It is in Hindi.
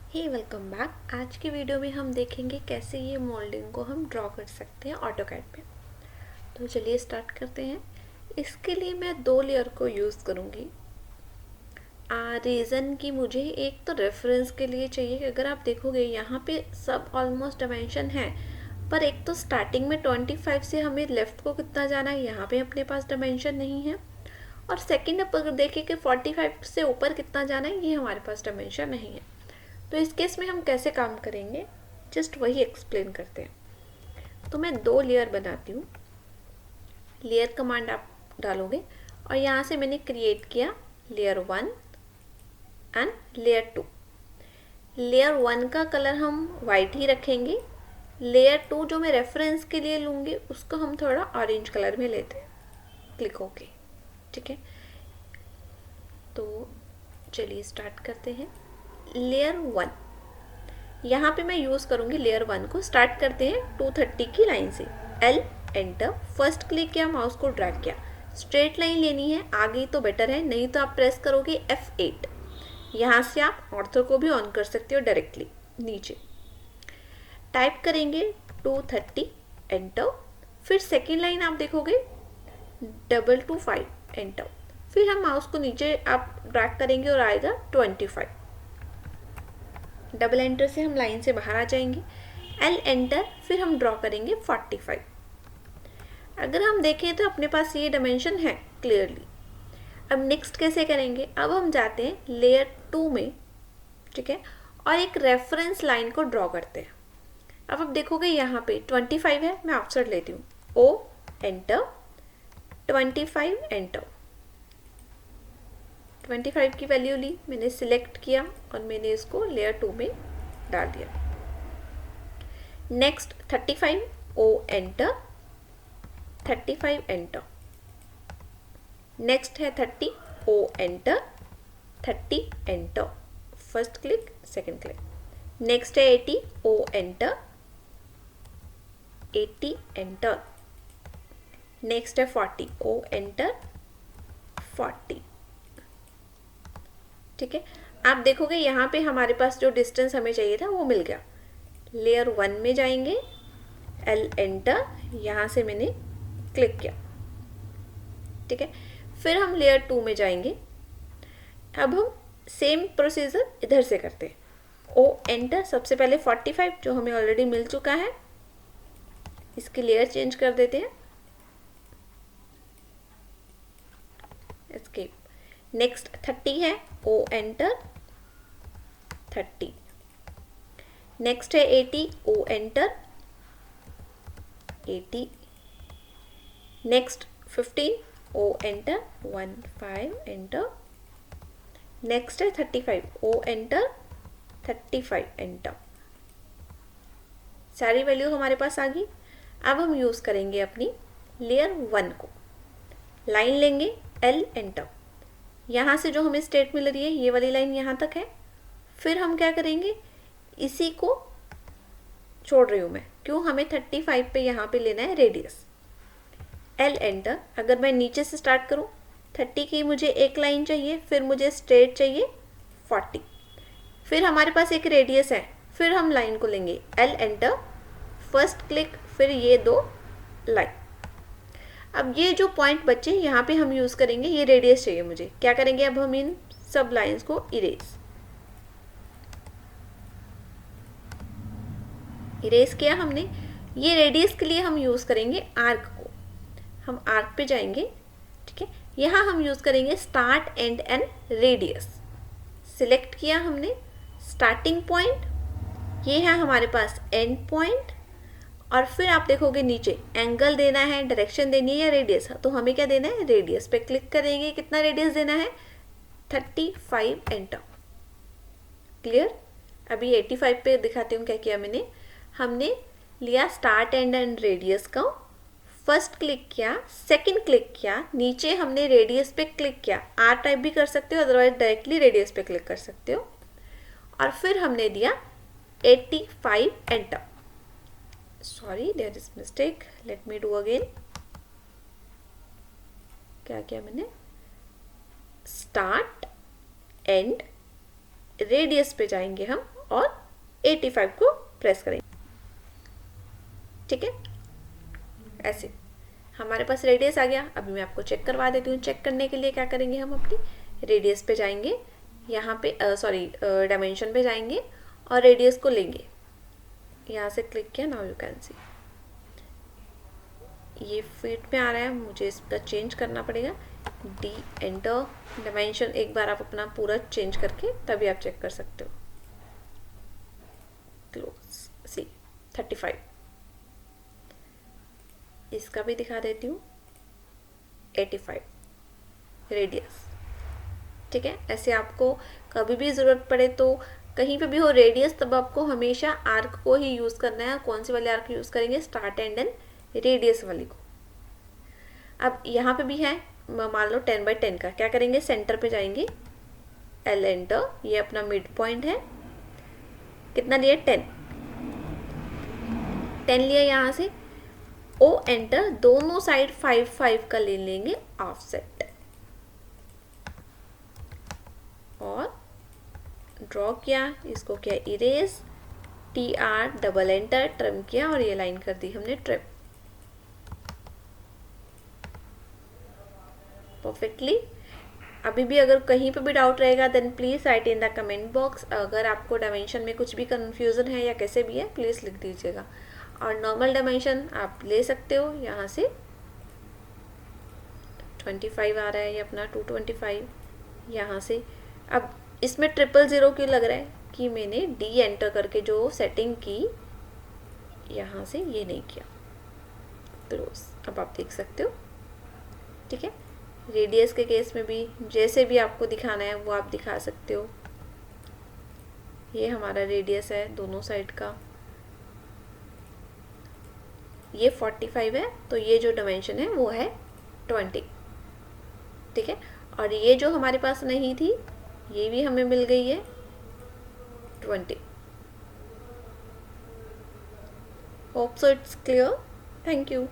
हे वेलकम बैक। आज की वीडियो में हम देखेंगे कैसे ये मोल्डिंग को हम ड्रॉ कर सकते हैं ऑटोकैड पे। तो चलिए स्टार्ट करते हैं। इसके लिए मैं 2 लेयर को यूज़ करूँगी। रीज़न कि मुझे एक तो रेफरेंस के लिए चाहिए कि अगर आप देखोगे यहाँ पे सब ऑलमोस्ट डायमेंशन है, पर एक तो स्टार्टिंग में 25 से हमें लेफ़्ट को कितना जाना है, यहाँ पे अपने पास डायमेंशन नहीं है। और सेकेंड आप अगर देखें कि 45 से ऊपर कितना जाना है, ये हमारे पास डायमेंशन नहीं है। तो इस केस में हम कैसे काम करेंगे, जस्ट वही एक्सप्लेन करते हैं। तो मैं 2 लेयर बनाती हूँ। लेयर कमांड आप डालोगे और यहाँ से मैंने क्रिएट किया लेयर 1 एंड लेयर 2। लेयर 1 का कलर हम वाइट ही रखेंगे। लेयर 2 जो मैं रेफरेंस के लिए लूँगी उसको हम थोड़ा ऑरेंज कलर में लेते हैं। क्लिक ओके, ठीक है। तो चलिए स्टार्ट करते हैं। लेयर 1, यहाँ पे मैं यूज़ करूँगी लेयर 1 को। स्टार्ट करते हैं 230 की लाइन से। L एंटर, फर्स्ट क्लिक किया, माउस को ड्रैग किया, स्ट्रेट लाइन लेनी है। आ गई तो बेटर है, नहीं तो आप प्रेस करोगे F8। यहाँ से आप ऑर्थो को भी ऑन कर सकते हो डायरेक्टली। नीचे टाइप करेंगे 230 एंटर, फिर सेकेंड लाइन आप देखोगे 225 एंटर, फिर हम माउस को नीचे आप ड्रैग करेंगे और आएगा 25। डबल एंटर से हम लाइन से बाहर आ जाएंगे। L एंटर, फिर हम ड्रॉ करेंगे 45। अगर हम देखें तो अपने पास ये डायमेंशन है क्लियरली। अब नेक्स्ट कैसे करेंगे, अब हम जाते हैं लेयर 2 में, ठीक है, और एक रेफरेंस लाइन को ड्रॉ करते हैं। अब आप देखोगे यहाँ पे 25 है, मैं ऑफसेट लेती हूँ, O एंटर, 25 एंटर। 25 की वैल्यू ली, मैंने सिलेक्ट किया और मैंने इसको लेयर 2 में डाल दिया। Next 35, O enter, 35 enter. Next है 30, O enter, 30 enter. First click, second click. Next है 80, O एंटर, 80 एंटर। नेक्स्ट है 40, O एंटर, 40। ठीक है, आप देखोगे यहाँ पे हमारे पास जो डिस्टेंस हमें चाहिए था वो मिल गया। लेयर 1 में जाएंगे, L एंटर, यहाँ से मैंने क्लिक किया, ठीक है। फिर हम लेयर 2 में जाएंगे। अब हम सेम प्रोसीजर इधर से करते हैं। O एंटर, सबसे पहले 45 जो हमें ऑलरेडी मिल चुका है, इसकी लेयर चेंज कर देते हैं, एस्केप। नेक्स्ट 30 है, O एंटर, 30। नेक्स्ट है 80, O enter, 80। Next 15, O enter, 15 enter. Next है 35, O एंटर, 35 एंटर। सारी वैल्यू हमारे पास आ गई। अब हम यूज़ करेंगे अपनी लेयर 1 को। लाइन लेंगे, L एंटर, यहाँ से जो हमें स्टेट मिल रही है ये वाली लाइन यहाँ तक है। फिर हम क्या करेंगे, इसी को छोड़ रही हूँ मैं, क्यों, हमें 35 पे यहाँ पे लेना है रेडियस। L एंटर, अगर मैं नीचे से स्टार्ट करूँ, 30 की मुझे एक लाइन चाहिए, फिर मुझे स्ट्रेट चाहिए 40, फिर हमारे पास एक रेडियस है, फिर हम लाइन को लेंगे L एंटर, फर्स्ट क्लिक, फिर ये 2 लाइन। अब ये जो पॉइंट बचे यहाँ पे हम यूज़ करेंगे, ये रेडियस चाहिए मुझे। क्या करेंगे, अब हम इन सब लाइंस को इरेज किया हमने। ये रेडियस के लिए हम यूज़ करेंगे आर्क को। हम आर्क पे जाएंगे, ठीक है। यहाँ हम यूज़ करेंगे start and and radius. Select किया हमने स्टार्टिंग पॉइंट, ये है हमारे पास एंड पॉइंट, और फिर आप देखोगे नीचे एंगल देना है, डायरेक्शन देनी है या रेडियस, तो हमें क्या देना है, रेडियस पे क्लिक करेंगे। कितना रेडियस देना है, 35 एंटर। क्लियर। अभी 85 पे दिखाती हूँ क्या किया मैंने। हमने लिया स्टार्ट एंड एंड रेडियस का, फर्स्ट क्लिक किया, सेकंड क्लिक किया, नीचे हमने रेडियस पे क्लिक किया। आर टाइप भी कर सकते हो, अदरवाइज डायरेक्टली रेडियस पे क्लिक कर सकते हो। और फिर हमने दिया 85 enter. Sorry, there is mistake, let me do again. क्या किया मैंने, स्टार्ट एंड रेडियस पे जाएंगे हम और 85 को प्रेस करेंगे। ठीक है, ऐसे हमारे पास रेडियस आ गया। अभी मैं आपको चेक करवा देती हूँ। चेक करने के लिए क्या करेंगे, हम अपनी रेडियस पे जाएंगे, यहाँ पे डायमेंशन पे जाएंगे और रेडियस को लेंगे। यहाँ से क्लिक किया, नाउ यू कैन सी ये फीट में आ रहा है, मुझे इसका चेंज करना पड़ेगा। डी एंटर डायमेंशन, एक बार आप अपना पूरा चेंज करके तभी आप चेक कर सकते हो। क्लोज सी 35, इसका भी दिखा देती हूँ 85 रेडियस। ठीक है, ऐसे आपको कभी भी ज़रूरत पड़े तो कहीं पे भी हो रेडियस, तब आपको हमेशा आर्क को ही यूज़ करना है। कौन सी वाली आर्क यूज़ करेंगे, स्टार्ट एंड एंड रेडियस वाली को। अब यहाँ पे भी है, मान लो 10 बाई 10 का, क्या करेंगे, सेंटर पे जाएंगे, एल एंटर, ये अपना मिड पॉइंट है, कितना लिया 10 लिया। यहाँ से ओ एंटर, दोनों साइड 5 का ले लेंगे ऑफसेट और ड्रॉ किया, इसको किया erase, T R double enter, trim किया और ये लाइन कर दी हमने ट्रिम परफेक्टली। अभी भी अगर कहीं पे भी डाउट रहेगा then please write in the comment box. अगर आपको डायमेंशन में कुछ भी कन्फ्यूज़न है या कैसे भी है प्लीज़ लिख दीजिएगा। और नॉर्मल डायमेंशन आप ले सकते हो, यहाँ से 25 आ रहा है ये अपना 225 यहाँ से। अब इसमें 000 क्यों लग रहा है कि मैंने डी एंटर करके जो सेटिंग की यहाँ से ये नहीं किया। क्लोज, अब आप देख सकते हो। ठीक है, रेडियस के केस में भी जैसे भी आपको दिखाना है वो आप दिखा सकते हो। ये हमारा रेडियस है दोनों साइड का, ये 45 है, तो ये जो डायमेंशन है वो है 20। ठीक है, और ये जो हमारे पास नहीं थी ये भी हमें मिल गई है 20। Hope so it's clear. Thank you.